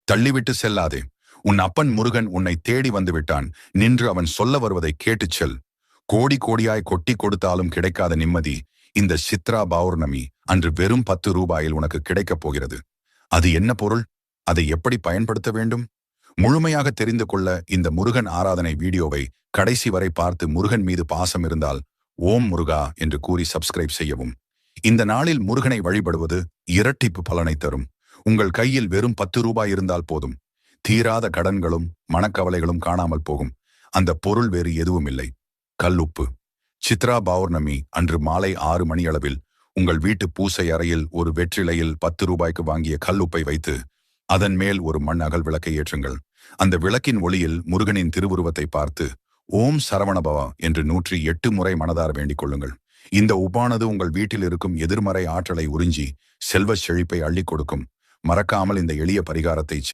தள்ளிவிட்டு செல்லாதே. உன் அப்பன் முருகன் உன்னை தேடி வந்து விட்டான். நின்று அவன் சொல்ல வருவதை கேட்டுச் செல். கோடி கோடியாய் கொட்டி கொடுத்தாலும் கிடைக்காத நிம்மதி இந்த சித்ரா பௌர்ணமி அன்று வெறும் 10 ரூபாயில் உனக்கு கிடைக்கப் போகிறது. அது என்ன பொருள்? அதை எப்படி பயன்படுத்த வேண்டும்? முழுமையாக தெரிந்து கொள்ள இந்த முருகன் ஆராதனை வீடியோவை கடைசி வரை பார்த்து முருகன் மீது பாசம் இருந்தால் ஓம் முருகா என்று கூறி சப்ஸ்கிரைப் செய்யவும். இந்த நாளில் முருகனை வழிபடுவது இரட்டிப்பு பலனை தரும். உங்கள் கையில் வெறும் 10 ரூபாய் இருந்தால் போதும். தீராத கடன்களும் மனக்கவலைகளும் காணாமல் போகும். அந்த பொருள் வேறு எதுவும் இல்லை, கல்லுப்பு. சித்ரா பௌர்ணமி அன்று மாலை 6 மணி அளவில் உங்கள் வீட்டு பூசை அறையில் ஒரு வெற்றிலையில் 10 ரூபாய்க்கு வாங்கிய கல்லுப்பை வைத்து அதன் மேல் ஒரு மண் அகல் விளக்கை ஏற்றுங்கள். அந்த விளக்கின் ஒளியில் முருகனின் திருவுருவத்தை பார்த்து ஓம் சரவணபவா என்று 108 முறை மனதார வேண்டிக் கொள்ளுங்கள். இந்த உப்பானது உங்கள் வீட்டில் இருக்கும் எதிர்மறை ஆற்றலை உறிஞ்சி செல்வ செழிப்பை அள்ளிக் கொடுக்கும். மறக்காமல் இந்த எளிய பரிகாரத்தை